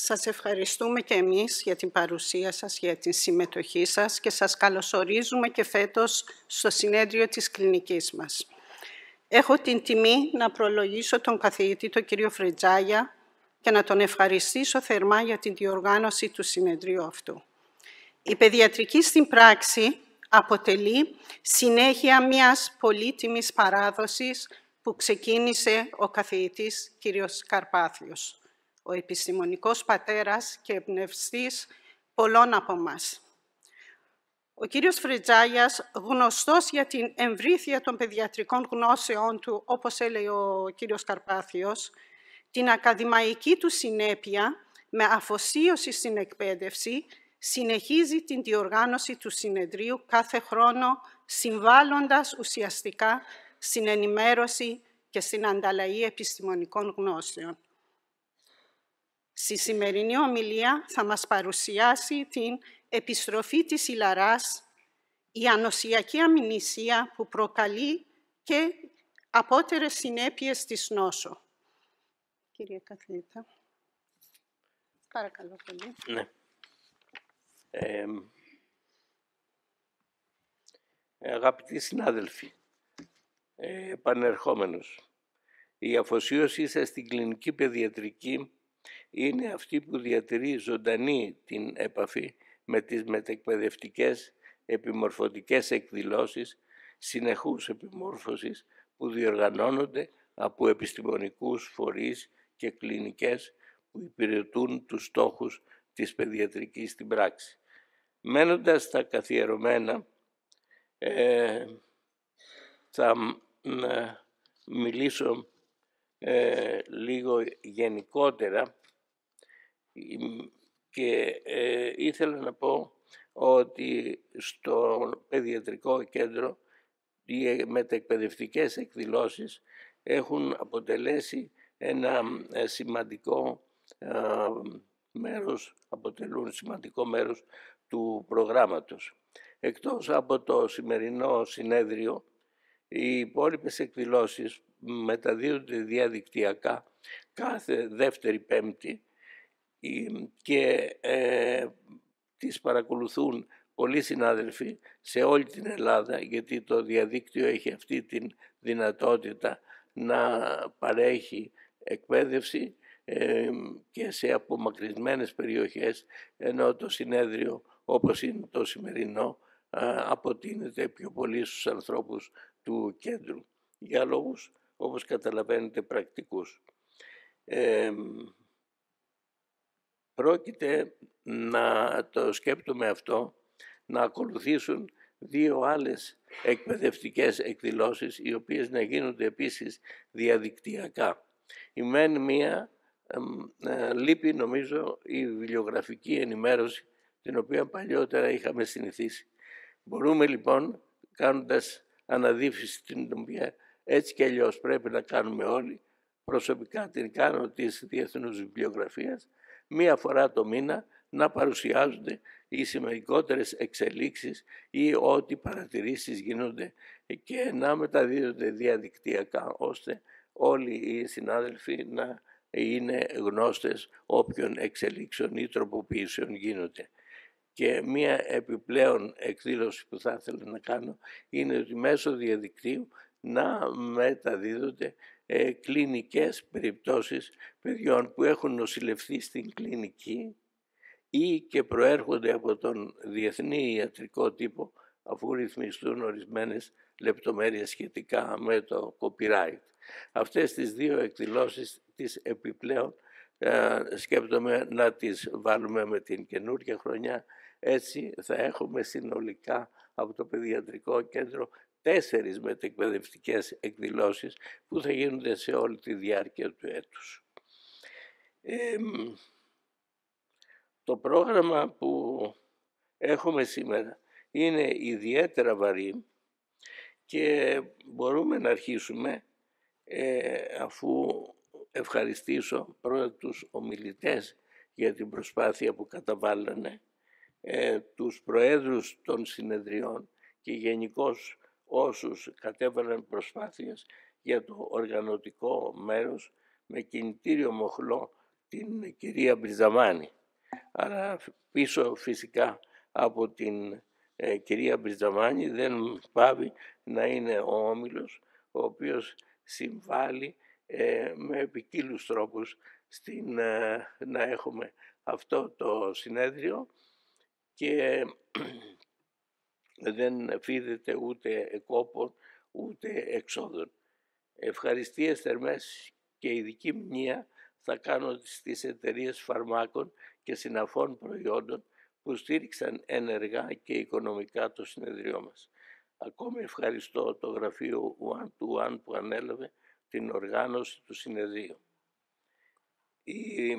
Σας ευχαριστούμε και εμείς για την παρουσία σας, για τη συμμετοχή σας και σας καλωσορίζουμε και φέτος στο συνέδριο της κλινικής μας. Έχω την τιμή να προλογίσω τον καθηγητή τον κύριο Φρετζάγια και να τον ευχαριστήσω θερμά για την διοργάνωση του συνεδρίου αυτού. Η παιδιατρική στην πράξη αποτελεί συνέχεια μιας πολύτιμης παράδοσης που ξεκίνησε ο καθηγητής κύριος Καρπάθιος, ο επιστημονικός πατέρας και εμπνευστής πολλών από εμάς. Ο κύριος Φρετζάγιας, γνωστός για την εμβρήθεια των παιδιατρικών γνώσεών του, όπως έλεγε ο κύριος Καρπάθιος, την ακαδημαϊκή του συνέπεια με αφοσίωση στην εκπαίδευση, συνεχίζει την διοργάνωση του συνεδρίου κάθε χρόνο, συμβάλλοντας ουσιαστικά στην ενημέρωση και στην ανταλλαγή επιστημονικών γνώσεων. Στη σημερινή ομιλία θα μας παρουσιάσει την επιστροφή της ηλαράς, η ανοσιακή αμνησία που προκαλεί και απότερες συνέπειες της νόσου. Κύριε καθηγητά, παρακαλώ πολύ. Ναι. Αγαπητοί συνάδελφοι, επανερχόμενος, η αφοσίωσή σας στην κλινική παιδιατρική είναι αυτή που διατηρεί ζωντανή την επαφή με τις μετεκπαιδευτικές επιμορφωτικές εκδηλώσεις συνεχούς επιμόρφωσης που διοργανώνονται από επιστημονικούς φορείς και κλινικές που υπηρετούν τους στόχους της παιδιατρικής στην πράξη. Μένοντας στα καθιερωμένα, θα μιλήσω λίγο γενικότερα και ήθελα να πω ότι στο παιδιατρικό κέντρο οι μετεκπαιδευτικές εκδηλώσεις έχουν αποτελέσει ένα σημαντικό μέρος, αποτελούν σημαντικό μέρος του προγράμματος. Εκτός από το σημερινό συνέδριο, οι υπόλοιπες εκδηλώσεις μεταδίδονται διαδικτυακά κάθε δεύτερη Πέμπτη και τις παρακολουθούν πολλοί συνάδελφοι σε όλη την Ελλάδα, γιατί το διαδίκτυο έχει αυτή την δυνατότητα να παρέχει εκπαίδευση και σε απομακρυσμένες περιοχές, ενώ το συνέδριο, όπως είναι το σημερινό, αποτείνεται πιο πολύ στους ανθρώπους του κέντρου, για λόγους, όπως καταλαβαίνετε, πρακτικούς. Πρόκειται, να το σκέπτομαι αυτό, να ακολουθήσουν δύο άλλες εκπαιδευτικές εκδηλώσεις, οι οποίες να γίνονται επίσης διαδικτυακά. Η μεν μία λείπει, νομίζω, η βιβλιογραφική ενημέρωση, την οποία παλιότερα είχαμε συνηθίσει. Μπορούμε λοιπόν, κάνοντας αναδείφιση την οποία έτσι κι αλλιώς πρέπει να κάνουμε όλοι, προσωπικά την κάνω της Διεθνούς Βιβλιογραφίας, μία φορά το μήνα να παρουσιάζονται οι σημαντικότερες εξελίξεις ή ό,τι παρατηρήσεις γίνονται και να μεταδίδονται διαδικτυακά, ώστε όλοι οι συνάδελφοι να είναι γνώστες όποιων εξελίξεων ή τροποποιήσεων γίνονται. Και μία επιπλέον εκδήλωση που θα ήθελα να κάνω είναι ότι μέσω διαδικτύου να μεταδίδονται κλινικές περιπτώσεις παιδιών που έχουν νοσηλευθεί στην κλινική ή και προέρχονται από τον διεθνή ιατρικό τύπο, αφού ρυθμιστούν ορισμένες λεπτομέρειες σχετικά με το copyright. Αυτές τις δύο εκδηλώσεις τις επιπλέον σκέπτομαι να τις βάλουμε με την καινούργια χρονιά. Έτσι θα έχουμε συνολικά από το παιδιατρικό κέντρο 4 μετεκπαιδευτικές εκδηλώσεις που θα γίνονται σε όλη τη διάρκεια του έτους. Το πρόγραμμα που έχουμε σήμερα είναι ιδιαίτερα βαρύ και μπορούμε να αρχίσουμε αφού ευχαριστήσω πρώτα τους ομιλητές για την προσπάθεια που καταβάλανε, τους προέδρους των συνεδριών και γενικώς όσους κατέβαλαν προσπάθειες για το οργανωτικό μέρος με κινητήριο μοχλό την κυρία Μπριζαμάνη. Αλλά πίσω φυσικά από την κυρία Μπριζαμάνη δεν πάβει να είναι ο Όμιλος, ο οποίος συμβάλλει με ποικίλους τρόπους να έχουμε αυτό το συνέδριο και δεν φίδεται ούτε εκόπων ούτε εξόδων. Ευχαριστίες θερμές και ειδική μνήα θα κάνω στις εταιρείες φαρμάκων και συναφών προϊόντων που στήριξαν ενεργά και οικονομικά το συνεδριό μας. Ακόμη ευχαριστώ το γραφείο One to One που ανέλαβε την οργάνωση του συνεδρίου. Η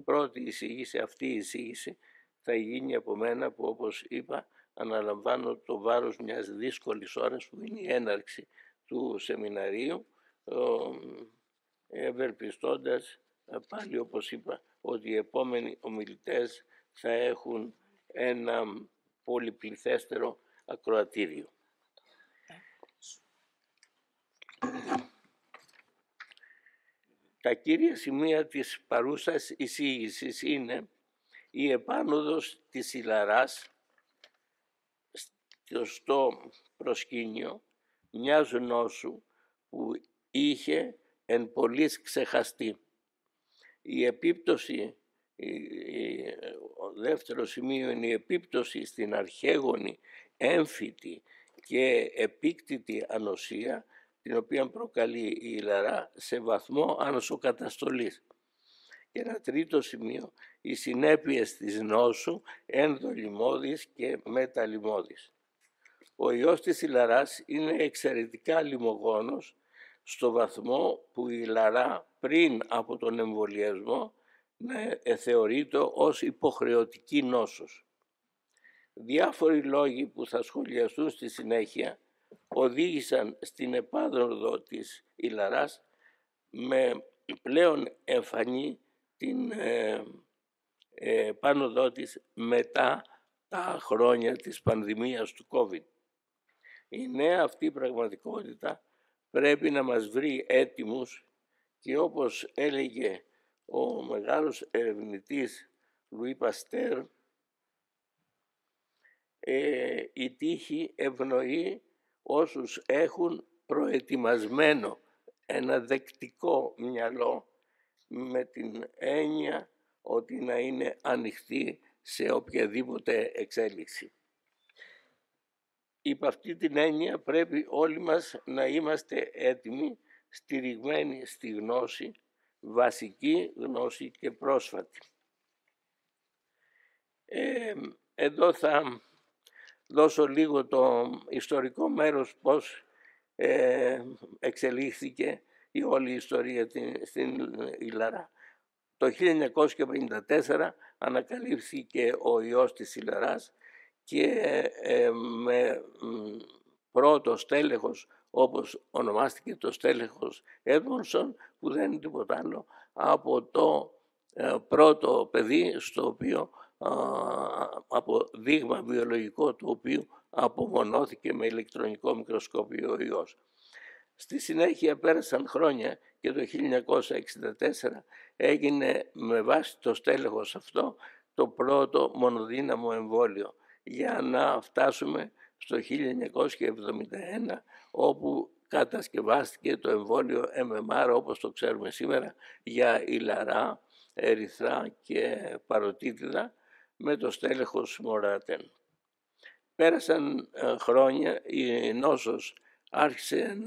πρώτη εισήγηση, αυτή η εισήγηση θα γίνει από μένα που, όπως είπα, αναλαμβάνω το βάρος μιας δύσκολης ώρας που είναι η έναρξη του σεμιναρίου, ευελπιστώντας πάλι, όπως είπα, ότι οι επόμενοι ομιλητές θα έχουν ένα πολυπληθέστερο ακροατήριο. Τα κύρια σημεία της παρούσας εισήγησης είναι η επάνωδος της Ιλαράς στο προσκήνιο μιας νόσου που είχε εν πολλοίς ξεχαστεί. Η επίπτωση, ο δεύτερο σημείο είναι η επίπτωση στην αρχαίγονη, έμφυτη και επίκτητη ανοσία, την οποία προκαλεί η Ιλαρά σε βαθμό ανοσοκαταστολής. Και ένα τρίτο σημείο, οι συνέπειες της νόσου ενδολιμώδης και μεταλιμώδης. Ο ιός της Ιλαράς είναι εξαιρετικά λιμογόνος στο βαθμό που η Ιλαρά πριν από τον εμβολιασμό θεωρείται ως υποχρεωτική νόσος. Διάφοροι λόγοι που θα σχολιαστούν στη συνέχεια οδήγησαν στην επάνωδο της Ιλαράς με πλέον εμφανή την επάνωδό της μετά τα χρόνια της πανδημίας του COVID. Η νέα αυτή πραγματικότητα πρέπει να μας βρει έτοιμους και, όπως έλεγε ο μεγάλος ερευνητής Λουί Παστέρ, η τύχη ευνοεί όσους έχουν προετοιμασμένο ένα δεκτικό μυαλό, με την έννοια ότι να είναι ανοιχτή σε οποιαδήποτε εξέλιξη. Υπ' αυτή την έννοια πρέπει όλοι μας να είμαστε έτοιμοι, στηριγμένοι στη γνώση, βασική γνώση και πρόσφατη. Εδώ θα δώσω λίγο το ιστορικό μέρος, πώς εξελίχθηκε η όλη ιστορία στην Ιλαρά. Το 1954 ανακαλύφθηκε ο ιός της Ιλαράς και με πρώτο στέλεχος, όπως ονομάστηκε το στέλεχος Έντμονσον, που δεν είναι τίποτα άλλο από το πρώτο παιδί στο οποίο, από δείγμα βιολογικό του οποίου απομονώθηκε με ηλεκτρονικό μικροσκόπιο ο ιός. Στη συνέχεια πέρασαν χρόνια και το 1964 έγινε με βάση το στέλεχος αυτό το πρώτο μονοδύναμο εμβόλιο, για να φτάσουμε στο 1971 όπου κατασκευάστηκε το εμβόλιο MMR, όπως το ξέρουμε σήμερα, για Ιλαρά, Ερυθρά και Παροτίτιδα με το στέλεχος Μοράτεν. Πέρασαν χρόνια, η νόσος άρχισε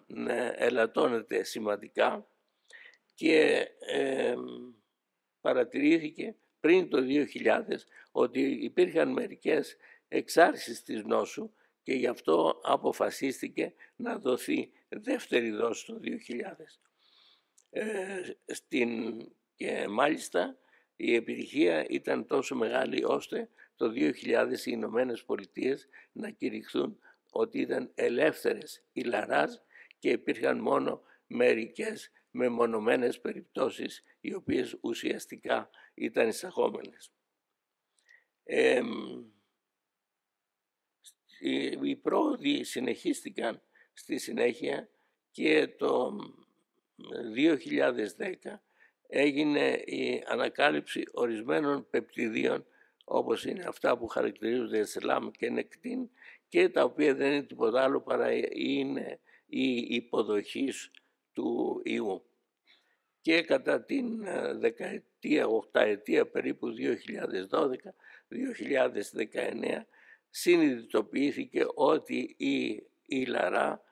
να ελαττώνεται σημαντικά και παρατηρήθηκε πριν το 2000 ότι υπήρχαν μερικές εξάρσεις της νόσου και γι' αυτό αποφασίστηκε να δοθεί δεύτερη δόση το 2000. Και μάλιστα η επιτυχία ήταν τόσο μεγάλη ώστε το 2000 οι Ηνωμένες Πολιτείες να κηρυχθούν ότι ήταν ελεύθερες Ιλαράς και υπήρχαν μόνο μερικές μεμονωμένες περιπτώσεις οι οποίες ουσιαστικά ήταν εισαγόμενες. Οι πρόοδοι συνεχίστηκαν στη συνέχεια και το 2010 έγινε η ανακάλυψη ορισμένων πεπτιδίων, όπως είναι αυτά που χαρακτηρίζονται SLAM και νεκτίν, και τα οποία δεν είναι τίποτα άλλο παρά είναι η υποδοχής του ιού. Και κατά την δεκαετία, οχταετία περίπου 2012-2019 συνειδητοποιήθηκε ότι η λαρά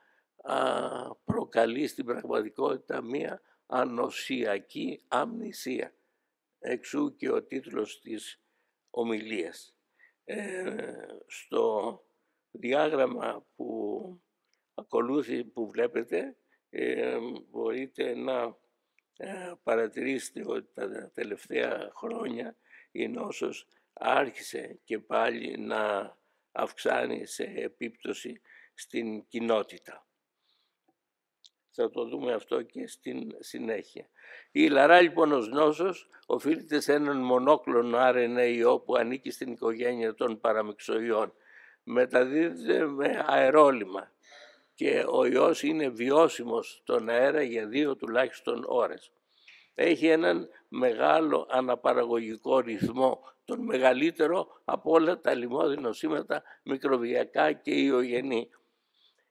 προκαλεί στην πραγματικότητα μία ανοσιακή αμνησία. Εξού και ο τίτλος της ομιλίας. Στο διάγραμμα που ακολούθει, που βλέπετε, μπορείτε να παρατηρήσετε ότι τα τελευταία χρόνια η νόσος άρχισε και πάλι να αυξάνει σε επίπτωση στην κοινότητα. Θα το δούμε αυτό και στην συνέχεια. Η λαρά λοιπόν ως νόσος οφείλεται σε έναν μονόκλονο RNA ιό που ανήκει στην οικογένεια των παραμυξοϊών. Μεταδίδεται με αερόλυμα και ο ιός είναι βιώσιμος στον αέρα για 2 τουλάχιστον ώρες. Έχει έναν μεγάλο αναπαραγωγικό ρυθμό, τον μεγαλύτερο από όλα τα λοιμώδη νοσήματα μικροβιακά και ιογενή.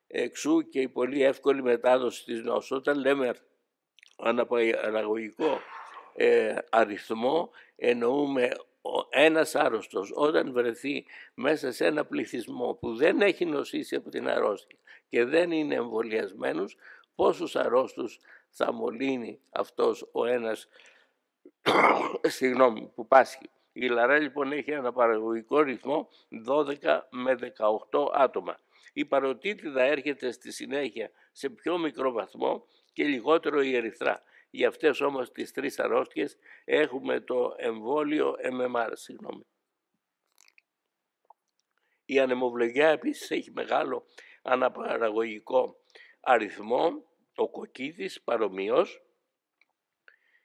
Εξού και η πολύ εύκολη μετάδοση της νόσου. Όταν λέμε αναπαραγωγικό αριθμό, εννοούμε ένας άρρωστος όταν βρεθεί μέσα σε ένα πληθυσμό που δεν έχει νοσήσει από την αρρώστια και δεν είναι εμβολιασμένος, πόσους αρρώστους θα μολύνει αυτός ο ένας που πάσχει. Η λαρά λοιπόν έχει αναπαραγωγικό ρυθμό 12 με 18 άτομα. Η παροτίτιδα έρχεται στη συνέχεια σε πιο μικρό βαθμό και λιγότερο η ερυθρά. Για αυτές όμως τις 3 αρρώστιες έχουμε το εμβόλιο MMR. Η ανεμοβλογιά επίσης έχει μεγάλο αναπαραγωγικό αριθμό, ο κοκκίτης παρομοίως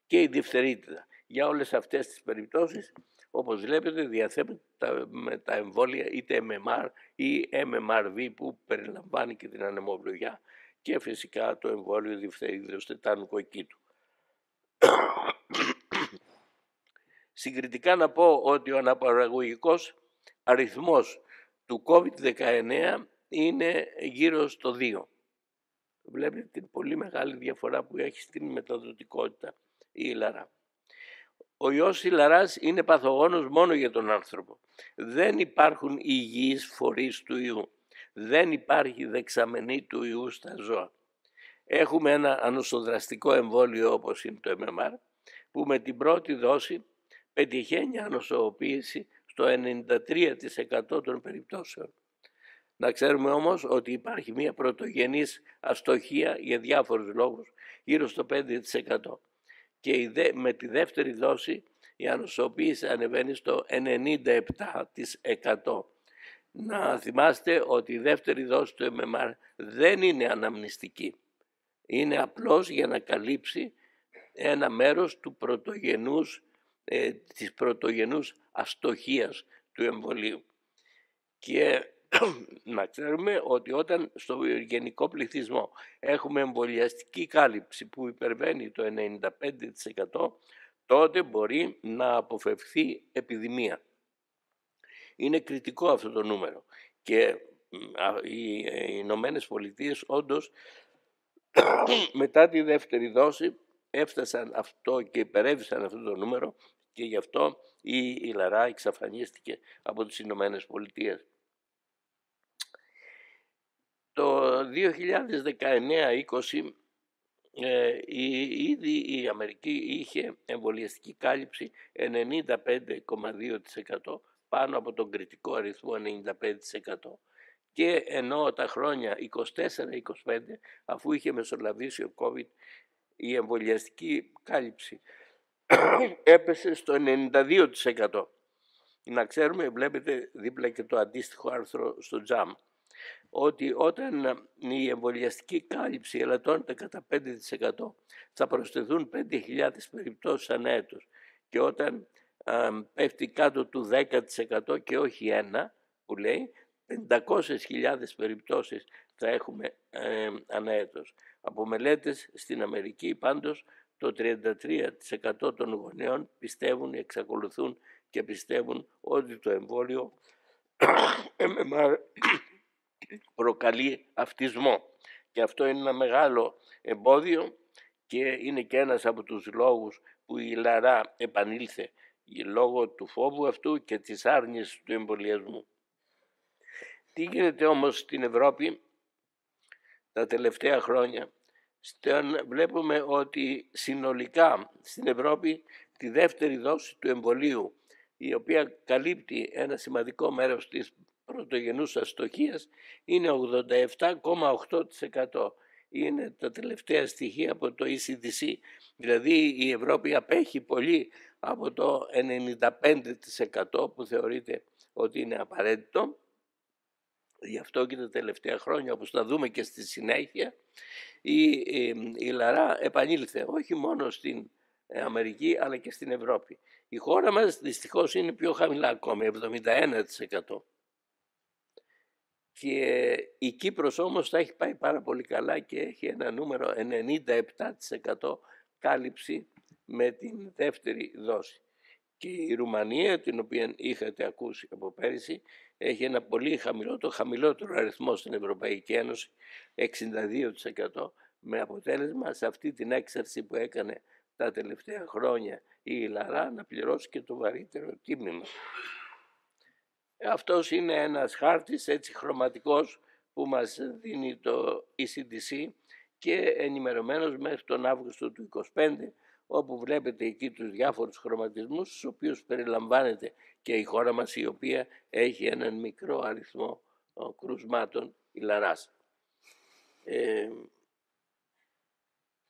και η διφθερίτιδα. Για όλες αυτές τις περιπτώσεις, όπως βλέπετε, διαθέτουμε με τα εμβόλια είτε MMR ή MMRV που περιλαμβάνει και την ανεμοβλογιά και φυσικά το εμβόλιο διφθερίτιδος τετάνου κοκκίτου. Συγκριτικά να πω ότι ο αναπαραγωγικός αριθμός του COVID-19 είναι γύρω στο 2. Βλέπετε την πολύ μεγάλη διαφορά που έχει στην μεταδοτικότητα η λαρά. Ο ιός η λαράς είναι παθογόνος μόνο για τον άνθρωπο. Δεν υπάρχουν υγιείς φορείς του ιού. Δεν υπάρχει δεξαμενή του ιού στα ζώα. Έχουμε ένα ανοσοδραστικό εμβόλιο όπως είναι το MMR, που με την πρώτη δόση πετυχαίνει ανοσοποίηση στο 93% των περιπτώσεων. Να ξέρουμε όμως ότι υπάρχει μια πρωτογενής αστοχία για διάφορους λόγους, γύρω στο 5%. Και με τη δεύτερη δόση η ανοσοποίηση ανεβαίνει στο 97%. Να θυμάστε ότι η δεύτερη δόση του MMR δεν είναι αναμνηστική. Είναι απλώς για να καλύψει ένα μέρος του της πρωτογενούς αστοχίας του εμβολίου. Και να ξέρουμε ότι όταν στο γενικό πληθυσμό έχουμε εμβολιαστική κάλυψη που υπερβαίνει το 95%, τότε μπορεί να αποφευθεί επιδημία. Είναι κριτικό αυτό το νούμερο και οι Ηνωμένες Πολιτείες όντως μετά τη δεύτερη δόση έφτασαν αυτό και υπερέβησαν αυτό το νούμερο και γι' αυτό η λαρά εξαφανίστηκε από τις Ηνωμένες Πολιτείες. Το 2019-20 ήδη η Αμερική είχε εμβολιαστική κάλυψη 95,2% πάνω από τον κριτικό αριθμό 95%. Και ενώ τα χρόνια 24-25, αφού είχε μεσολαβήσει ο COVID, η εμβολιαστική κάλυψη έπεσε στο 92%. Να ξέρουμε, βλέπετε δίπλα και το αντίστοιχο άρθρο στο JAM, ότι όταν η εμβολιαστική κάλυψη ελαττώνεται κατά 5% θα προσθεθούν 5.000 περιπτώσεις ανά έτος και όταν πέφτει κάτω του 10% και όχι 1 που λέει 500.000 περιπτώσεις θα έχουμε ανά έτος. Από μελέτες στην Αμερική πάντως το 33% των γονέων εξακολουθούν και πιστεύουν ότι το εμβόλιο MMR προκαλεί αυτισμό. Και αυτό είναι ένα μεγάλο εμπόδιο και είναι και ένας από τους λόγους που η Λαρά επανήλθε, λόγω του φόβου αυτού και της άρνησης του εμβολιασμού. Τι γίνεται όμως στην Ευρώπη τα τελευταία χρόνια? Βλέπουμε ότι συνολικά στην Ευρώπη τη δεύτερη δόση του εμβολίου, η οποία καλύπτει ένα σημαντικό μέρος της πρωτογενούς αστοχίας, είναι 87,8%. Είναι τα τελευταία στοιχεία από το ECDC. Δηλαδή η Ευρώπη απέχει πολύ από το 95% που θεωρείται ότι είναι απαραίτητο. Γι' αυτό και τα τελευταία χρόνια, όπως θα δούμε και στη συνέχεια, η Λαρά επανήλθε όχι μόνο στην Αμερική αλλά και στην Ευρώπη. Η χώρα μας δυστυχώς είναι πιο χαμηλά ακόμη, 71%. Και η Κύπρος όμως θα έχει πάει πάρα πολύ καλά και έχει ένα νούμερο 97% κάλυψη με την δεύτερη δόση. Και η Ρουμανία, την οποία είχατε ακούσει από πέρυσι, έχει ένα πολύ το χαμηλότερο αριθμό στην Ευρωπαϊκή Ένωση, 62%, με αποτέλεσμα σε αυτή την έξαρση που έκανε τα τελευταία χρόνια η Λαρά να πληρώσει και το βαρύτερο τίμημα. Αυτός είναι ένας χάρτης έτσι χρωματικός που μας δίνει το ECDC και ενημερωμένος μέχρι τον Αύγουστο του 2025, όπου βλέπετε εκεί τους διάφορους χρωματισμούς, στους οποίους περιλαμβάνεται και η χώρα μας, η οποία έχει έναν μικρό αριθμό κρουσμάτων η Λαράς.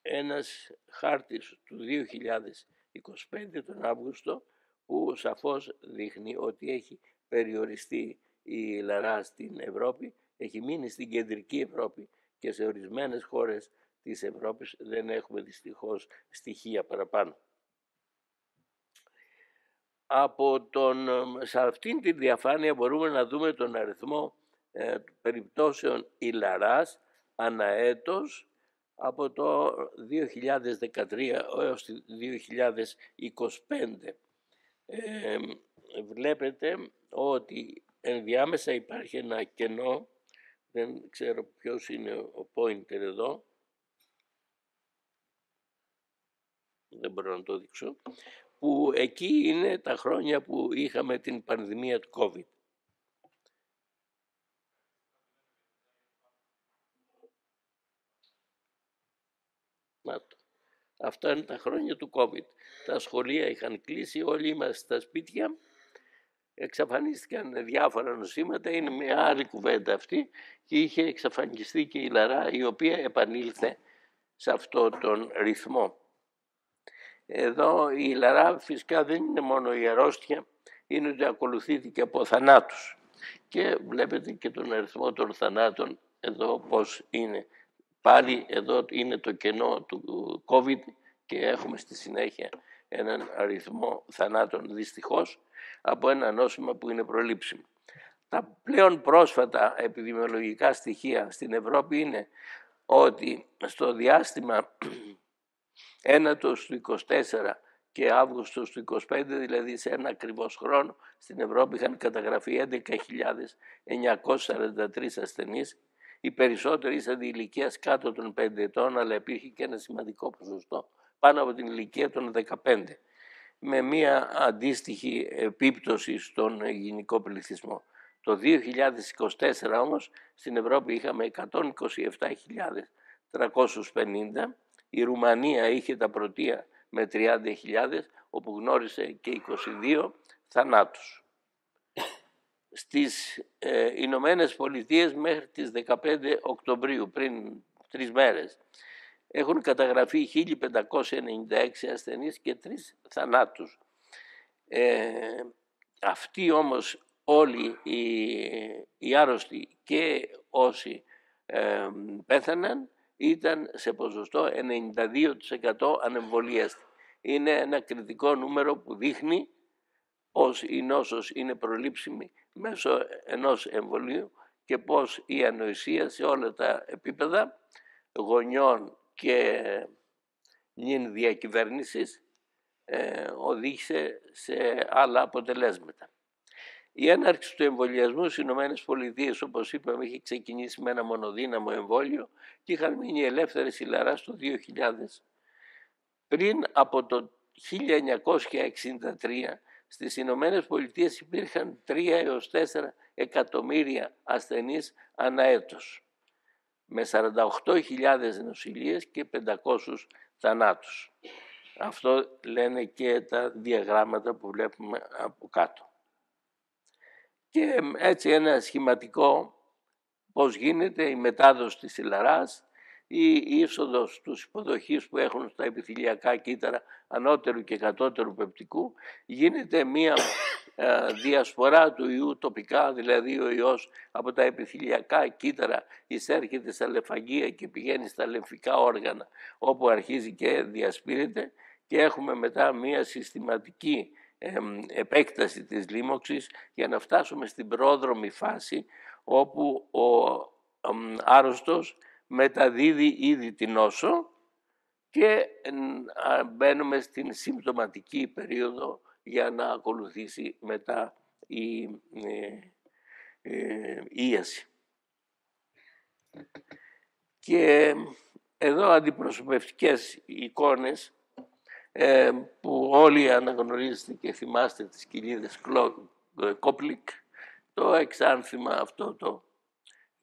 Ένας χάρτης του 2025 τον Αύγουστο, που σαφώς δείχνει ότι έχει περιοριστεί η Λαρά στην Ευρώπη, έχει μείνει στην κεντρική Ευρώπη και σε ορισμένες χώρες της Ευρώπης δεν έχουμε δυστυχώς στοιχεία παραπάνω. Σε αυτήν τη διαφάνεια μπορούμε να δούμε τον αριθμό περιπτώσεων η Λαράς ανά έτος από το 2013 έως το 2025. Βλέπετε ότι ενδιάμεσα υπάρχει ένα κενό, δεν ξέρω ποιος είναι ο pointer εδώ, δεν μπορώ να το δείξω, που εκεί είναι τα χρόνια που είχαμε την πανδημία του COVID. Αυτά είναι τα χρόνια του COVID. Τα σχολεία είχαν κλείσει, όλοι είμαστε στα σπίτια, εξαφανίστηκαν διάφορα νοσήματα, είναι μια άλλη κουβέντα αυτή, και είχε εξαφανιστεί και η Λαρά, η οποία επανήλθε σε αυτό τον ρυθμό. Εδώ η Λαρά φυσικά δεν είναι μόνο η αρρώστια, είναι ότι ακολουθείται και από θανάτους. Και βλέπετε και τον αριθμό των θανάτων εδώ πώς είναι. Πάλι εδώ είναι το κενό του COVID και έχουμε στη συνέχεια έναν αριθμό θανάτων δυστυχώς από ένα νόσημα που είναι προλήψιμο. Τα πλέον πρόσφατα επιδημιολογικά στοιχεία στην Ευρώπη είναι ότι στο διάστημα ένατος του 24 και Αύγουστος του 25, δηλαδή σε ένα ακριβώς χρόνο, στην Ευρώπη είχαν καταγραφεί 11.943 ασθενείς. Οι περισσότεροι ήσαν ηλικίας κάτω των 5 ετών, αλλά υπήρχε και ένα σημαντικό ποσοστό πάνω από την ηλικία των 15, με μια αντίστοιχη επίπτωση στον γενικό πληθυσμό. Το 2024 όμως στην Ευρώπη είχαμε 127.350, η Ρουμανία είχε τα πρωτεία με 30.000, όπου γνώρισε και 22 θανάτους. Στις Ηνωμένες Πολιτείες μέχρι τις 15 Οκτωβρίου, πριν 3 μέρες, έχουν καταγραφεί 1.596 ασθενείς και 3 θανάτους. Αυτοί όμως όλοι οι άρρωστοι και όσοι πέθαναν ήταν σε ποσοστό 92% ανεμβολίαστοι. Είναι ένα κριτικό νούμερο που δείχνει πως η νόσος είναι προλήψιμη μέσω ενός εμβολίου και πως η ανοησία σε όλα τα επίπεδα, γονιών και νυν διακυβέρνησης οδήγησε σε άλλα αποτελέσματα. Η έναρξη του εμβολιασμού στις ΗΠΑ, όπως είπαμε, έχει ξεκινήσει με ένα μονοδύναμο εμβόλιο και είχαν μείνει ελεύθερες η Λαρά στο 2000. Πριν από το 1963 στις Ηνωμένες Πολιτείες υπήρχαν 3 έως 4 εκατομμύρια ασθενείς ανά έτος, με 48.000 νοσηλίες και 500 θανάτους. Αυτό λένε και τα διαγράμματα που βλέπουμε από κάτω. Και έτσι ένα σχηματικό πώς γίνεται η μετάδοση της ηλαράς, η είσοδος τους υποδοχής που έχουν στα επιθυλιακά κύτταρα ανώτερου και κατώτερου πεπτικού, γίνεται μία διασπορά του ιού τοπικά, δηλαδή ο ιός από τα επιθυλιακά κύτταρα εισέρχεται στα λεμφαγεία και πηγαίνει στα λεμφικά όργανα, όπου αρχίζει και διασπείρεται, και έχουμε μετά μία συστηματική επέκταση της λίμωξης για να φτάσουμε στην πρόδρομη φάση, όπου ο άρρωστος μεταδίδει ήδη την νόσο και μπαίνουμε στην συμπτωματική περίοδο για να ακολουθήσει μετά η ίαση. Και εδώ αντιπροσωπευτικές εικόνες που όλοι αναγνωρίζετε και θυμάστε τις κοιλίδες Κόπλικ, το εξάνθημα αυτό το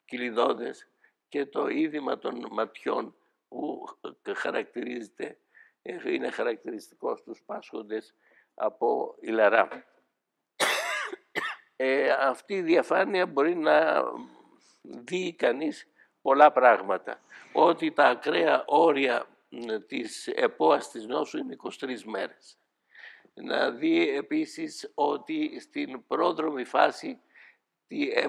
κοιλιδώδες και το είδημα των ματιών που χαρακτηρίζεται, είναι χαρακτηριστικό στους πάσχοντες από ηλαρά. Αυτή η διαφάνεια μπορεί να δει κανείς πολλά πράγματα. Ότι τα ακραία όρια της επόας της νόσου είναι 23 μέρες. Να δει επίσης ότι στην πρόδρομη φάση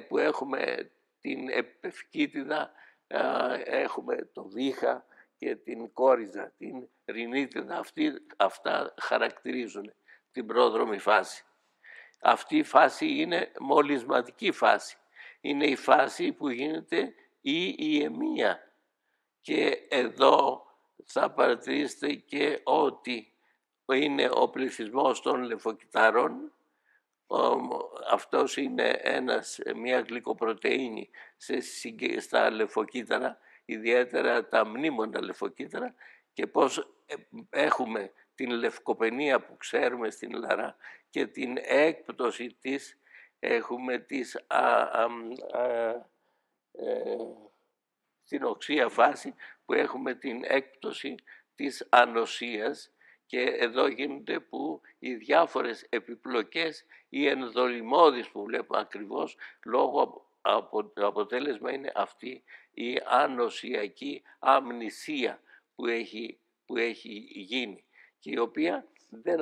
που έχουμε την επευκήτηδα, έχουμε το βήχα και την κόριζα, την ρινίτιδα. Αυτά χαρακτηρίζουν την πρόδρομη φάση. Αυτή η φάση είναι μολυσματική φάση. Είναι η φάση που γίνεται η ιεμία. Και εδώ θα παρατηρήσετε και ότι είναι ο πληθυσμός των λεμφοκυτάρων. Αυτός είναι μια γλυκοπρωτεΐνη στα λεμφοκύτταρα, ιδιαίτερα τα μνήμονα λεμφοκύτταρα, και πώς έχουμε την λευκοπενία που ξέρουμε στην ηλαρά και την έκπτωση της, έχουμε στην οξία φάση που έχουμε την έκπτωση της ανοσίας, και εδώ γίνονται που οι διάφορες επιπλοκές, οι ενδολιμώδεις που βλέπουμε ακριβώς, λόγω το αποτέλεσμα είναι αυτή η ανοσιακή αμνησία που έχει γίνει, και η οποία δεν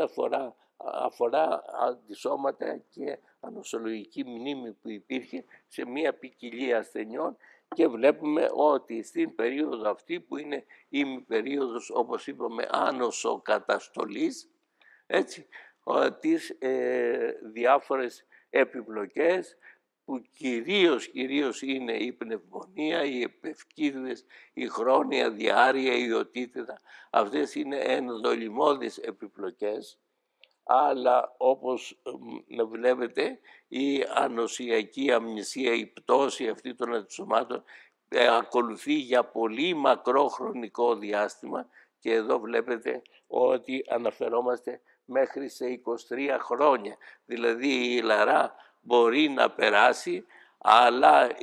αφορά αντισώματα και ανοσολογική μνήμη που υπήρχε σε μία ποικιλία ασθενειών. Και βλέπουμε ότι στην περίοδο αυτή, που είναι η περίοδος, όπως είπαμε, άνοσοκαταστολής, έτσι, τις διάφορες επιπλοκές που κυρίως είναι η πνευμονία, οι επευκίδες, η χρόνια διάρρεια, η οτίτιδα. Αυτές είναι ενδολιμώδεις επιπλοκές, αλλά όπως βλέπετε η ανοσιακή αμνησία, η πτώση αυτή των αντισωμάτων ακολουθεί για πολύ μακρό χρονικό διάστημα, και εδώ βλέπετε ότι αναφερόμαστε μέχρι σε 23 χρόνια. Δηλαδή η ηλαρά μπορεί να περάσει, αλλά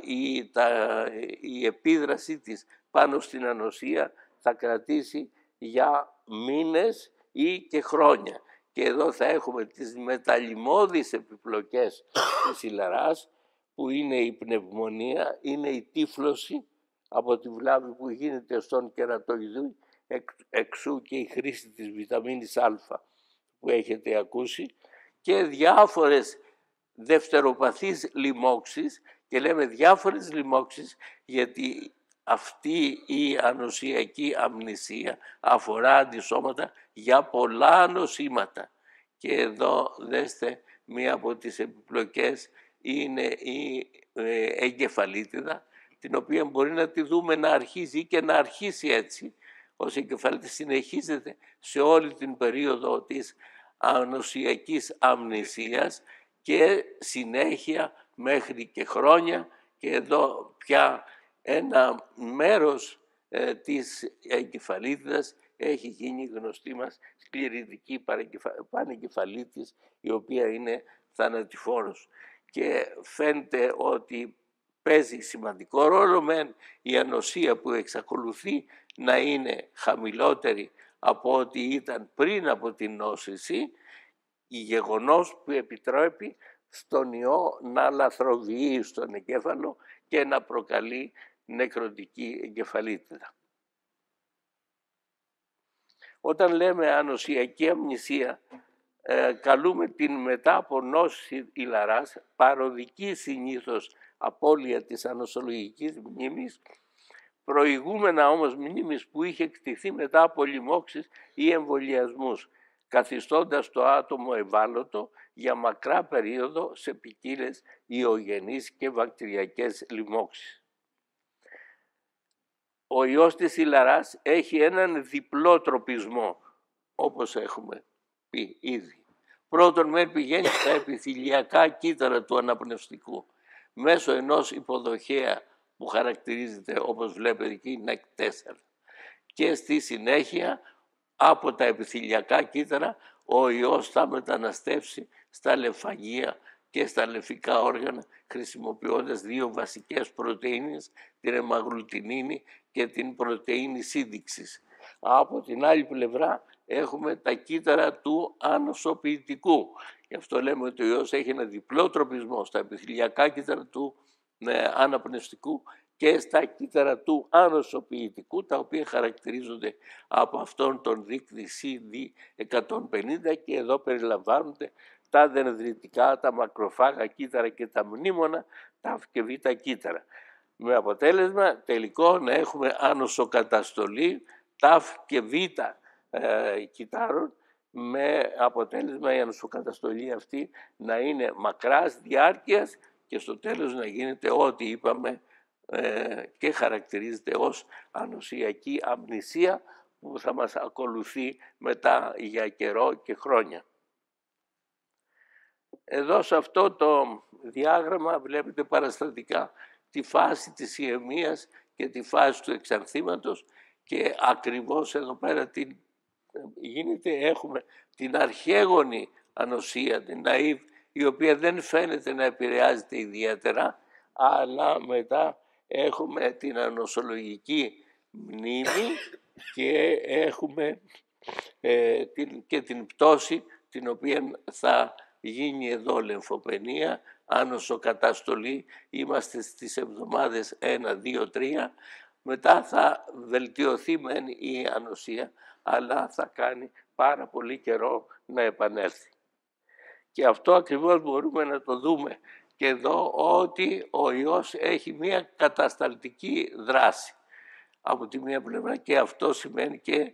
η επίδραση της πάνω στην ανοσία θα κρατήσει για μήνες ή και χρόνια. Και εδώ θα έχουμε τις μεταλλιμώδεις επιπλοκές της ηλαράς, που είναι η πνευμονία, είναι η τύφλωση από τη βλάβη που γίνεται στον κερατοειδού, εξού και η χρήση της βιταμίνης Α που έχετε ακούσει, και διάφορες δευτεροπαθείς λοιμώξεις, και λέμε διάφορες λοιμώξεις γιατί αυτή η ανοσιακή αμνησία αφορά αντισώματα για πολλά νοσήματα. Και εδώ δέστε, μία από τις επιπλοκές είναι η εγκεφαλίτιδα, την οποία μπορεί να τη δούμε να αρχίζει και να αρχίσει έτσι, ως εγκεφαλίτης συνεχίζεται σε όλη την περίοδο της ανοσιακής αμνησίας και συνέχεια μέχρι και χρόνια, και εδώ πια ένα μέρος της εγκεφαλίτιδας έχει γίνει γνωστή μας σκληρητική πανεγκεφαλίτης, η οποία είναι θανατηφόρος. Και φαίνεται ότι παίζει σημαντικό ρόλο μεν η ανοσία που εξακολουθεί να είναι χαμηλότερη από ό,τι ήταν πριν από την νόσηση, η γεγονός που επιτρέπει στον ιό να λαθροβιεί στον εγκέφαλο και να προκαλεί νεκροτική εγκεφαλίτιδα. Όταν λέμε ανοσιακή αμνησία, καλούμε την μετά από νόση ηλαράς, παροδική συνήθως απώλεια της ανοσολογικής μνήμης, προηγούμενα όμως μνήμης που είχε κτηθεί μετά από λοιμώξεις ή εμβολιασμούς, καθιστώντας το άτομο ευάλωτο για μακρά περίοδο σε ποικίλες ιογενείς και βακτηριακές λοιμώξεις. Ο ιός της ηλαράς έχει έναν διπλό τροπισμό, όπως έχουμε πει ήδη. Πρώτον, πηγαίνει στα επιθυλιακά κύτταρα του αναπνευστικού μέσω ενός υποδοχέα που χαρακτηρίζεται, όπως βλέπετε εκεί, NEC4. Και στη συνέχεια, από τα επιθυλιακά κύτταρα, ο ιός θα μεταναστεύσει στα λεμφαγεία και στα λεμφικά όργανα, χρησιμοποιώντας δύο βασικές πρωτεΐνες, την αιμαγλουτινίνη και την πρωτεΐνη σύνδειξης. Από την άλλη πλευρά έχουμε τα κύτταρα του ανοσοποιητικού. Γι' αυτό λέμε ότι ο ιός έχει ένα διπλό τροπισμό στα επιθυλιακά κύτταρα του αναπνευστικού και στα κύτταρα του ανοσοποιητικού, τα οποία χαρακτηρίζονται από αυτόν τον δείκτη CD150, και εδώ περιλαμβάνονται τα δενδριτικά, τα μακροφάγα κύτταρα και τα μνήμονα, τα και β κύτταρα. Με αποτέλεσμα τελικό να έχουμε άνοσοκαταστολή ταφ και β κυτάρων, με αποτέλεσμα η ανοσοκαταστολή αυτή να είναι μακράς διάρκειας και στο τέλος να γίνεται ό,τι είπαμε και χαρακτηρίζεται ως ανοσιακή αμνησία, που θα μας ακολουθεί μετά για καιρό και χρόνια. Εδώ σε αυτό το διάγραμμα βλέπετε παραστατικά τη φάση της ιαιμίας και τη φάση του εξαρθήματος, και ακριβώς εδώ πέρα έχουμε την αρχαίγονη ανοσία, την ναΐβ, η οποία δεν φαίνεται να επηρεάζεται ιδιαίτερα, αλλά μετά έχουμε την ανοσολογική μνήμη και έχουμε και την πτώση, την οποία θα γίνει εδώ λεμφοπενία, άνοσοκαταστολή, είμαστε στις εβδομάδες 1, 2, 3, μετά θα βελτιωθεί μεν η ανοσία, αλλά θα κάνει πάρα πολύ καιρό να επανέλθει. Και αυτό ακριβώς μπορούμε να το δούμε και εδώ, ότι ο ιός έχει μία κατασταλτική δράση από τη μία πλευρά, και αυτό σημαίνει και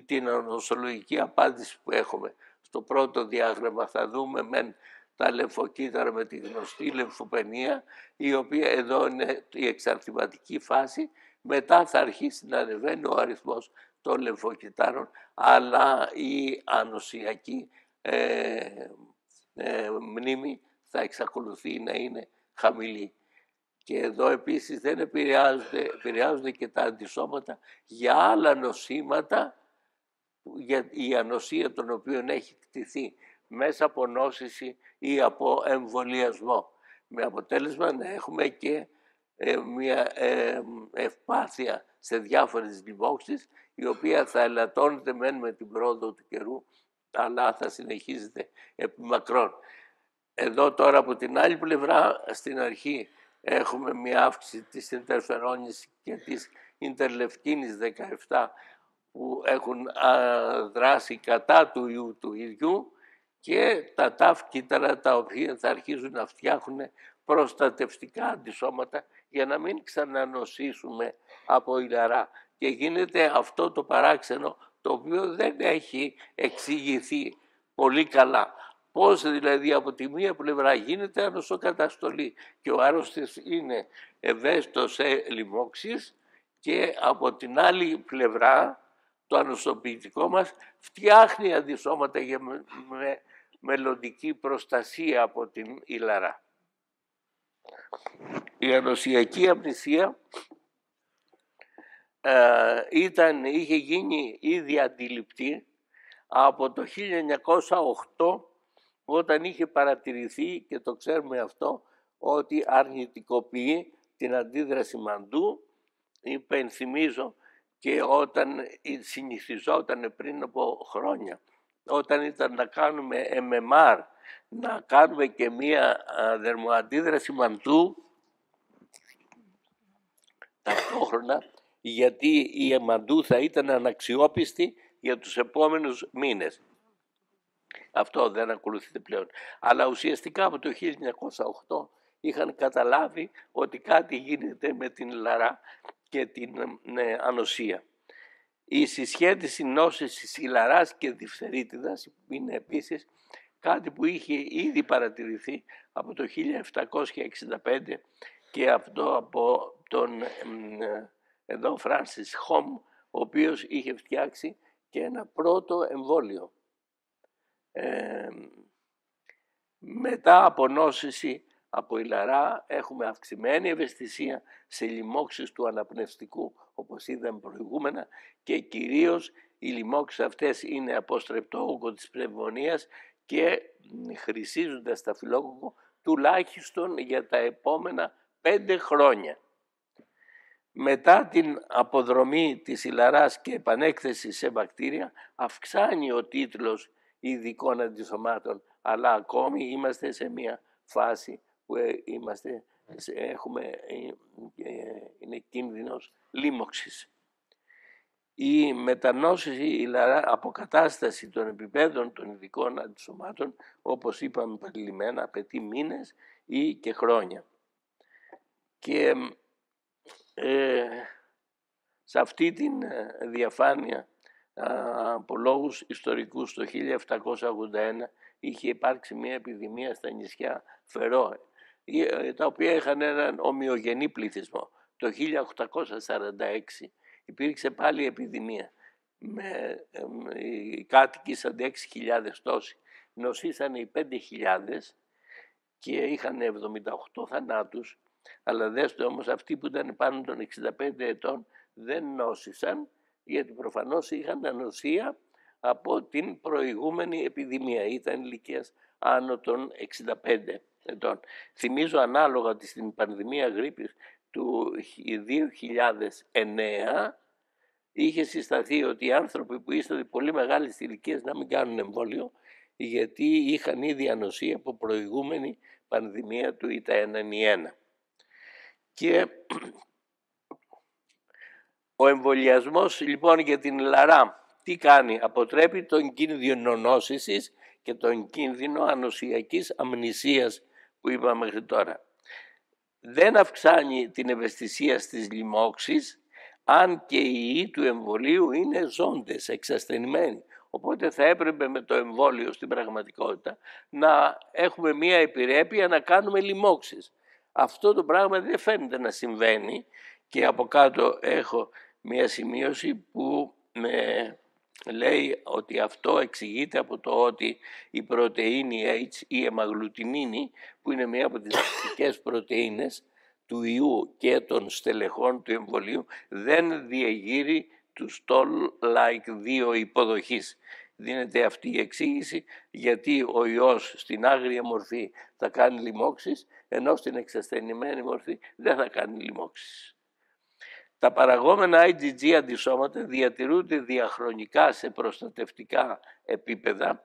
την ανοσολογική απάντηση που έχουμε. Στο πρώτο διάγραμμα θα δούμε μεν τα λεμφοκύτταρα με τη γνωστή λεμφοπενία, η οποία εδώ είναι η εξαρτηματική φάση. Μετά θα αρχίσει να ανεβαίνει ο αριθμός των λεμφοκυττάρων, αλλά η ανοσιακή μνήμη θα εξακολουθεί να είναι χαμηλή. Και εδώ επίσης δεν επηρεάζονται και τα αντισώματα για άλλα νοσήματα, για η ανοσία των οποίων έχει κτηθεί μέσα από νόσηση ή από εμβολιασμό, με αποτέλεσμα να έχουμε και μια ευπάθεια σε διάφορες λοιμώξεις, η οποία θα ελαττώνεται μεν με την πρόοδο του καιρού, αλλά θα συνεχίζεται επί μακρόν. Εδώ τώρα από την άλλη πλευρά, στην αρχή έχουμε μια αύξηση της ιντερφερόνης και της ιντερλευκίνης 17, που έχουν δράσει κατά του ιού του ίδιου, και τα ταφ κύτταρα, τα οποία θα αρχίζουν να φτιάχνουν προστατευτικά αντισώματα για να μην ξανανοσήσουμε από ηλαρά. Και γίνεται αυτό το παράξενο, το οποίο δεν έχει εξηγηθεί πολύ καλά. Πώς δηλαδή από τη μία πλευρά γίνεται ανοσοκαταστολή και ο άρρωστης είναι ευαίσθητος σε λοιμώξεις, και από την άλλη πλευρά το ανοσοποιητικό μας φτιάχνει αντισώματα για μελλοντική προστασία από την ηλαρά. Η ανοσιακή αμνησία είχε γίνει ήδη αντιληπτή από το 1908, όταν είχε παρατηρηθεί, και το ξέρουμε αυτό, ότι αρνητικοποιεί την αντίδραση μαντού. Υπενθυμίζω και όταν συνηθιζόταν πριν από χρόνια, όταν ήταν να κάνουμε MMR, να κάνουμε και μία δερμοαντίδραση μαντού ταυτόχρονα, γιατί η μαντού θα ήταν αναξιόπιστη για τους επόμενους μήνες. Αυτό δεν ακολουθείται πλέον. Αλλά ουσιαστικά από το 1908 είχαν καταλάβει ότι κάτι γίνεται με την ηλαρά και την ανοσία. Η συσχέτιση νόσης της ηλαράς και διφθερίτιδας είναι επίσης κάτι που είχε ήδη παρατηρηθεί από το 1765 και αυτό από τον εδώ Φράνσις Χομ, ο οποίος είχε φτιάξει και ένα πρώτο εμβόλιο. Μετά από νόσηση από ηλαρά έχουμε αυξημένη ευαισθησία σε λοιμώξεις του αναπνευστικού, όπως είδαμε προηγούμενα, και κυρίως οι λοιμώξεις αυτές είναι από στρεπτόκοκο της πνευμονίας και χρησίζονται σταφυλόκοκο τουλάχιστον για τα επόμενα 5 χρόνια. Μετά την αποδρομή της ηλαράς και επανέκθεση σε βακτήρια, αυξάνει ο τίτλος ειδικών αντισωμάτων, αλλά ακόμη είμαστε σε μια φάση που είναι κίνδυνος λίμωξης. Η μετανόσηση ηλαρά, αποκατάσταση των επιπέδων των ειδικών αντισωμάτων, όπως είπαμε παρελειμμένα, απαιτεί μήνες ή και χρόνια. Και σε αυτή την διαφάνεια, από λόγους ιστορικούς, το 1781 είχε υπάρξει μια επιδημία στα νησιά Φερόε, τα οποία είχαν έναν ομοιογενή πληθυσμό. Το 1846 υπήρξε πάλι επιδημία. Οι κάτοικοι σαν 6.000 τόσοι νοσήσανε οι 5.000 και είχαν 78 θανάτους. Αλλά δέστε όμως, αυτοί που ήταν πάνω των 65 ετών δεν νόσησαν, γιατί προφανώς είχαν ανοσία από την προηγούμενη επιδημία. Ήταν ηλικίας άνω των 65 ετών. Θυμίζω ανάλογα ότι στην πανδημία γρίπης του 2009 είχε συσταθεί ότι οι άνθρωποι που ήσταν πολύ μεγάλες ηλικίες να μην κάνουν εμβόλιο, γιατί είχαν ήδη ανοσία από προηγούμενη πανδημία του H1N1. Και ο εμβολιασμός λοιπόν για την ηλαρά τι κάνει? Αποτρέπει τον κίνδυνο νόσησης και τον κίνδυνο ανοσιακής αμνησίας που είπαμε μέχρι τώρα. Δεν αυξάνει την ευαισθησία στις λοιμώξεις, αν και οι ιοί του εμβολίου είναι ζώντες, εξασθενημένοι. Οπότε θα έπρεπε με το εμβόλιο στην πραγματικότητα να έχουμε μία επιρρέπεια να κάνουμε λοιμώξεις. Αυτό το πράγμα δεν φαίνεται να συμβαίνει και από κάτω έχω μία σημείωση που με λέει ότι αυτό εξηγείται από το ότι η πρωτεΐνη H, η αιμαγλουτινίνη, που είναι μία από τις βασικές πρωτεΐνες του ιού και των στελεχών του εμβολίου, δεν διεγείρει τους toll-like 2 υποδοχής. Δίνεται αυτή η εξήγηση γιατί ο ιός στην άγρια μορφή θα κάνει λοιμώξεις, ενώ στην εξασθενημένη μορφή δεν θα κάνει λοιμώξεις. Τα παραγόμενα IgG αντισώματα διατηρούνται διαχρονικά σε προστατευτικά επίπεδα,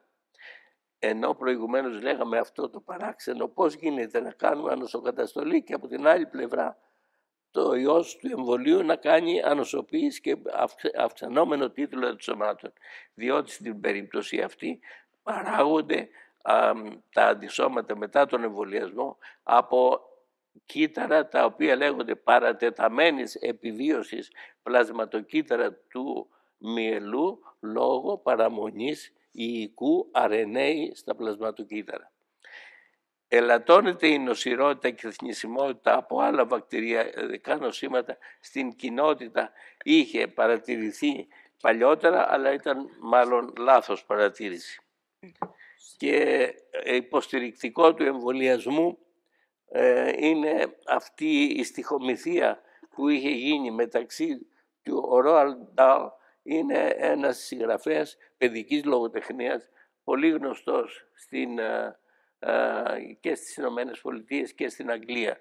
ενώ προηγουμένως λέγαμε αυτό το παράξενο πώς γίνεται να κάνουμε ανοσοκαταστολή και από την άλλη πλευρά το ιός του εμβολίου να κάνει ανοσοποίηση και αυξανόμενο τίτλο αντισωμάτων, διότι στην περίπτωση αυτή παράγονται τα αντισώματα μετά τον εμβολιασμό από κύτταρα τα οποία λέγονται παρατεταμένης επιβίωσης πλασματοκύτταρα του μυελού λόγω παραμονής ιικού RNA στα πλασματοκύτταρα. Ελαττώνεται η νοσηρότητα και η θνησιμότητα από άλλα βακτηριακά νοσήματα στην κοινότητα. Είχε παρατηρηθεί παλιότερα, αλλά ήταν μάλλον λάθος παρατήρηση. Και υποστηρικτικό του εμβολιασμού είναι αυτή η στιχομυθία που είχε γίνει μεταξύ του Ρόαλντ Ντάhl, είναι ένας συγγραφέας παιδικής λογοτεχνίας, πολύ γνωστός και στις Ηνωμένες Πολιτείες και στην Αγγλία.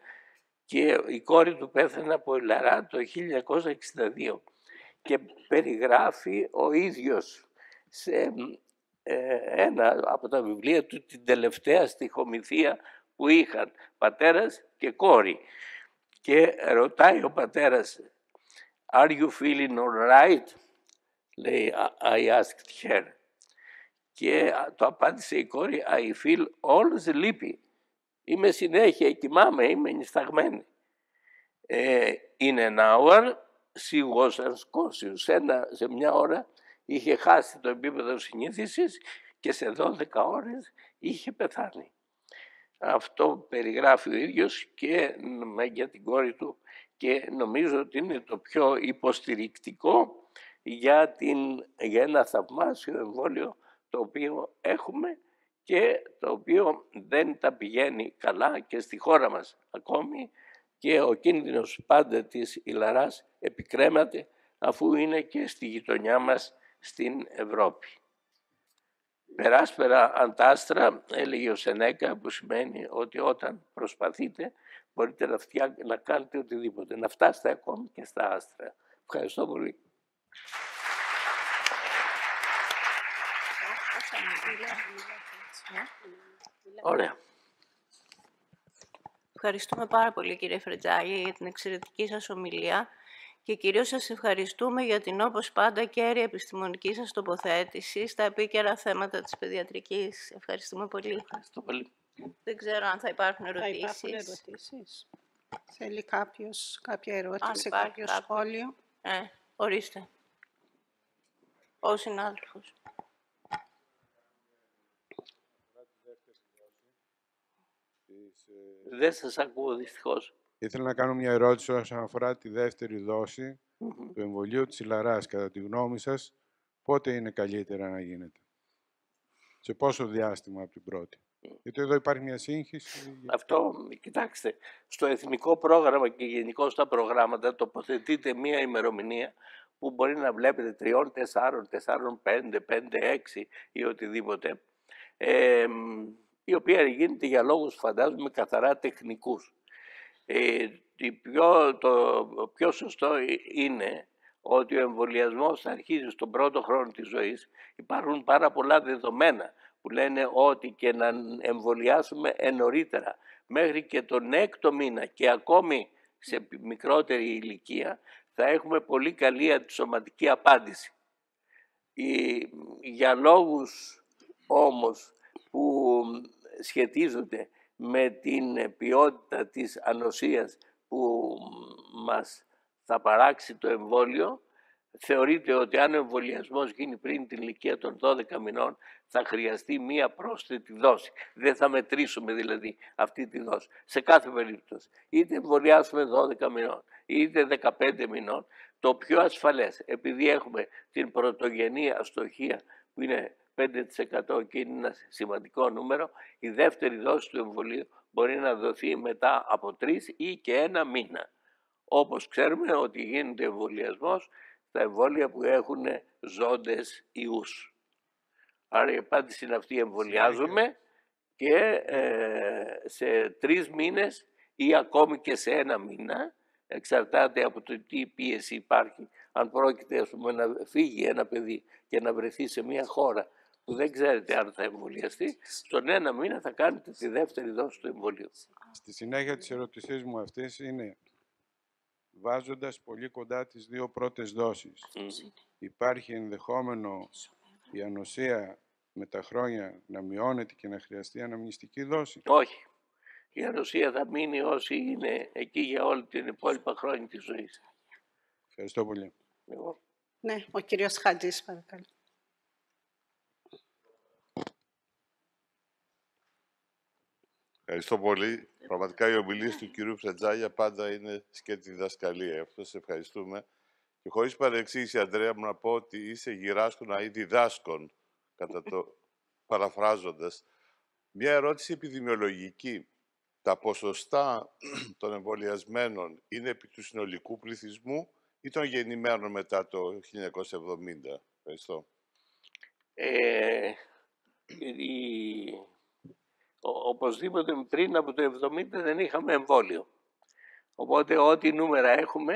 Και η κόρη του πέθανε από ηλαρά το 1962 και περιγράφει ο ίδιος σε ένα από τα βιβλία του την τελευταία στιχομυθία που είχαν πατέρας και κόρη. Και ρωτάει ο πατέρας, «Are you feeling all right?» λέει, «I asked her». Και το απάντησε η κόρη, «I feel all sleepy». Είμαι συνέχεια, κοιμάμαι, είμαι νησταγμένη. In an hour she was unconscious. Σε μια ώρα είχε χάσει το επίπεδο συνείδησης και σε 12 ώρες είχε πεθάνει. Αυτό περιγράφει ο ίδιος και για την κόρη του και νομίζω ότι είναι το πιο υποστηρικτικό για ένα θαυμάσιο εμβόλιο το οποίο έχουμε και το οποίο δεν τα πηγαίνει καλά και στη χώρα μας ακόμη, και ο κίνδυνος πάντα της ηλαράς επικρέμαται αφού είναι και στη γειτονιά μας στην Ευρώπη. Περάσπερα αντάστρα, έλεγε ο Σενέκα, που σημαίνει ότι όταν προσπαθείτε μπορείτε να κάνετε οτιδήποτε, να φτάσετε ακόμη και στα άστρα. Ευχαριστώ πολύ. Ωραία. Ευχαριστούμε πάρα πολύ, κύριε Φρετζάγη, για την εξαιρετική σας ομιλία και κυρίως σας ευχαριστούμε για την, όπως πάντα, κέρια επιστημονική σας τοποθέτηση στα επίκαιρα θέματα της παιδιατρικής. Ευχαριστούμε πολύ. Ευχαριστώ πολύ. Δεν ξέρω αν θα υπάρχουν ερωτήσεις. Θα υπάρχουν ερωτήσεις. Θέλει κάποια ερώτηση, Αν κάποιο σχόλιο? Ορίστε. Ο συνάδελφος. Δεν σας ακούω δυστυχώς. Ήθελα να κάνω μια ερώτηση όσον αφορά τη δεύτερη δόση του εμβολίου της ηλαράς. Κατά τη γνώμη σας, πότε είναι καλύτερα να γίνεται? Σε πόσο διάστημα από την πρώτη? Γιατί εδώ υπάρχει μια σύγχυση. Αυτό, κοιτάξτε, στο εθνικό πρόγραμμα και γενικώς στα προγράμματα τοποθετείται μια ημερομηνία που μπορεί να βλέπετε 3, 4, 4, 5, 5, 6 ή οτιδήποτε, η οποία γίνεται για λόγους, φαντάζομαι, καθαρά τεχνικούς. Το πιο σωστό είναι ότι ο εμβολιασμός θα αρχίζει στον πρώτο χρόνο της ζωής. Υπάρχουν πάρα πολλά δεδομένα που λένε ότι και να εμβολιάσουμε νωρίτερα, μέχρι και τον 6ο μήνα και ακόμη σε μικρότερη ηλικία, θα έχουμε πολύ καλή αντισωματική απάντηση. Για λόγους όμως που σχετίζονται με την ποιότητα της ανοσίας που μας θα παράξει το εμβόλιο, θεωρείται ότι αν ο εμβολιασμός γίνει πριν την ηλικία των 12 μηνών θα χρειαστεί μία πρόσθετη δόση. Δεν θα μετρήσουμε δηλαδή αυτή τη δόση. Σε κάθε περίπτωση, είτε εμβολιάσουμε 12 μηνών, είτε 15 μηνών, το πιο ασφαλές, επειδή έχουμε την πρωτογενή αστοχία που είναι 5% και είναι ένα σημαντικό νούμερο, η δεύτερη δόση του εμβολίου μπορεί να δοθεί μετά από 3 ή και 1 μήνα. Όπως ξέρουμε ότι γίνεται εμβολιασμός στα εμβόλια που έχουν ζώντες ιούς. Άρα η απάντηση είναι αυτή, εμβολιάζουμε και σε 3 μήνες ή ακόμη και σε 1 μήνα, εξαρτάται από το τι πίεση υπάρχει. Αν πρόκειται, ας πούμε, να φύγει ένα παιδί και να βρεθεί σε μια χώρα που δεν ξέρετε αν θα εμβολιαστεί, στον 1 μήνα θα κάνετε τη δεύτερη δόση του εμβολίου. Στη συνέχεια της ερώτησής μου αυτής είναι, βάζοντας πολύ κοντά τις 2 πρώτες δόσεις, υπάρχει ενδεχόμενο η ανοσία με τα χρόνια να μειώνεται και να χρειαστεί αναμνηστική δόση? Όχι. Η ανοσία θα μείνει όσοι είναι εκεί για όλη την υπόλοιπα χρόνια της ζωής. Ευχαριστώ πολύ. Ναι, ο κύριος Χατζής, παρακαλώ. Ευχαριστώ πολύ. Πραγματικά οι ομιλίες του κυρίου Φρετζάγια πάντα είναι σκέτη διδασκαλία. Αυτό σε ευχαριστούμε. Και χωρίς παρεξήγηση, Ανδρέα μου, να πω ότι είσαι γυράσκωνα ή διδάσκων, κατά το παραφράζοντας. Μια ερώτηση επιδημιολογική. Τα ποσοστά των εμβολιασμένων είναι επί του συνολικού πληθυσμού ή των γεννημένων μετά το 1970? Ευχαριστώ. Οπωσδήποτε πριν από το 1970 δεν είχαμε εμβόλιο. Οπότε ό,τι νούμερα έχουμε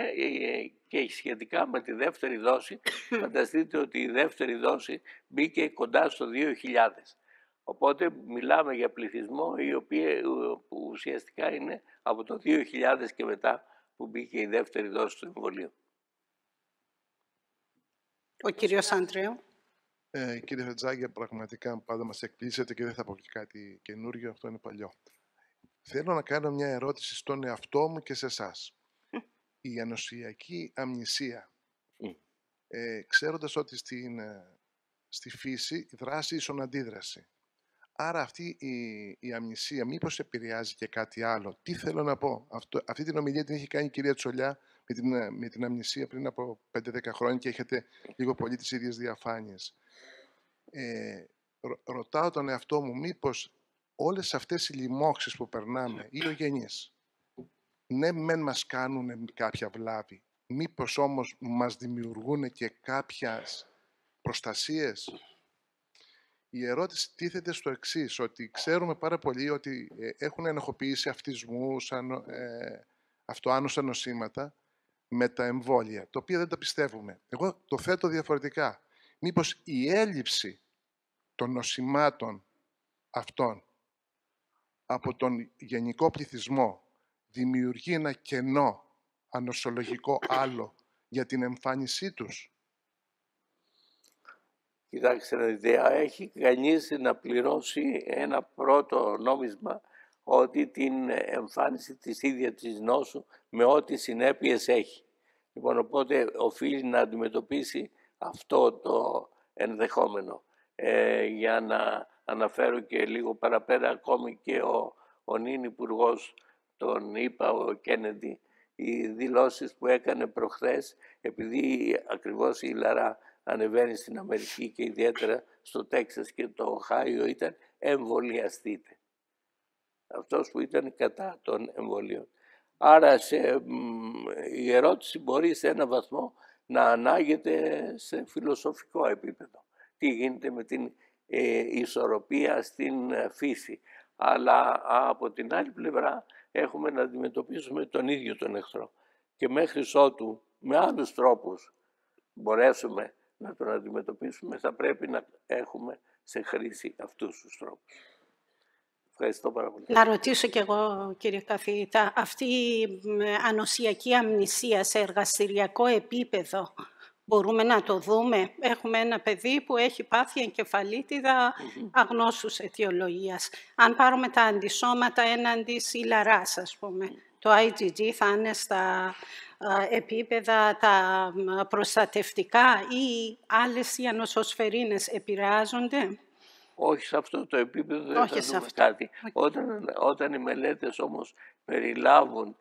και σχετικά με τη δεύτερη δόση, φανταστείτε ότι η δεύτερη δόση μπήκε κοντά στο 2000. Οπότε μιλάμε για πληθυσμό που ουσιαστικά είναι από το 2000 και μετά που μπήκε η δεύτερη δόση του εμβολίου. Ο κύριος Ανδρέου. Κύριε Φρετζάκη, πραγματικά πάντα μας εκπλήσετε και δεν θα πω και κάτι καινούριο, αυτό είναι παλιό. Θέλω να κάνω μια ερώτηση στον εαυτό μου και σε εσάς. Η ανοσιακή αμνησία, ξέροντας ότι στη φύση η δράση ίσον αντίδραση. Άρα αυτή η αμνησία μήπως επηρεάζει και κάτι άλλο? Τι θέλω να πω? Αυτή την ομιλία την έχει κάνει η κυρία Τσολιά με την αμνησία πριν από 5-10 χρόνια και έχετε λίγο πολύ τις ίδιες διαφάνειες. Ρωτάω τον εαυτό μου, μήπως όλες αυτές οι λοιμώξεις που περνάμε, οι ογενείς, ναι μεν μας κάνουν κάποια βλάβη, μήπως όμως μας δημιουργούν και κάποιες προστασίες? Η ερώτηση τίθεται στο εξής, ότι ξέρουμε πάρα πολύ ότι έχουν ενοχοποιήσει αυτισμούς, αυτοάνωσα νοσήματα με τα εμβόλια, το οποίο δεν τα πιστεύουμε. Εγώ το θέτω διαφορετικά. Μήπως η έλλειψη των νοσημάτων αυτών από τον γενικό πληθυσμό δημιουργεί ένα κενό ανοσολογικό άλλο για την εμφάνισή τους? Κοιτάξτε, έχει κανείς να πληρώσει ένα πρώτο νόμισμα ότι την εμφάνιση της ίδιας της νόσου με ό,τι συνέπειες έχει. Λοιπόν, οπότε οφείλει να αντιμετωπίσει αυτό το ενδεχόμενο. Για να αναφέρω και λίγο παραπέρα, ακόμη και ο νυν υπουργός, τον είπα, ο Κέννεντι, οι δηλώσεις που έκανε προχθές, επειδή ακριβώς η Λαρά ανεβαίνει στην Αμερική και ιδιαίτερα στο Τέξας και το Οχάιο, ήταν εμβολιαστείτε. Αυτός που ήταν κατά των εμβολίων. Άρα η ερώτηση μπορεί σε ένα βαθμό να ανάγεται σε φιλοσοφικό επίπεδο. Τι γίνεται με την ισορροπία στην φύση. Αλλά από την άλλη πλευρά έχουμε να αντιμετωπίσουμε τον ίδιο τον εχθρό. Και μέχρι ότου με άλλους τρόπους μπορέσουμε να τον αντιμετωπίσουμε, θα πρέπει να έχουμε σε χρήση αυτούς τους τρόπους. Ευχαριστώ πάρα πολύ. Να ρωτήσω κι εγώ, κύριε καθηγητά, αυτή η ανοσιακή αμνησία σε εργαστηριακό επίπεδο μπορούμε να το δούμε? Έχουμε ένα παιδί που έχει πάθει εγκεφαλίτιδα αγνώστους αιτιολογίας. Αν πάρουμε τα αντισώματα έναντι σιλαράς, ας πούμε, το IgG θα είναι στα επίπεδα τα προστατευτικά ή άλλες οι ανοσοσφαιρίνες επηρεάζονται? Όχι σε αυτό το επίπεδο, δεν θα δούμε κάτι. Όταν οι μελέτες όμως περιλάβουν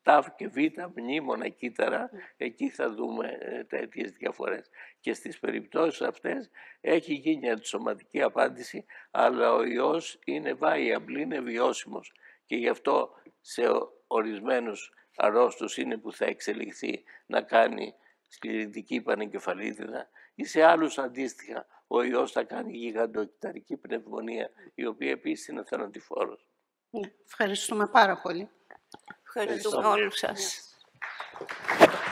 ταφ και β μνήμονα κύτταρα, εκεί θα δούμε τέτοιες διαφορές. Και στις περιπτώσεις αυτές έχει γίνει αντισωματική απάντηση, αλλά ο ιός είναι viable, είναι βιώσιμος. Και γι' αυτό σε ορισμένους αρρώστους είναι που θα εξελιχθεί να κάνει σκληρητική πανεγκεφαλίτιδα, ή σε άλλους αντίστοιχα ο ιός θα κάνει γιγαντοκυταρική πνευμονία, η οποία επίσης είναι θανατηφόρος. Ευχαριστούμε πάρα πολύ. Ευχαριστούμε όλους σας.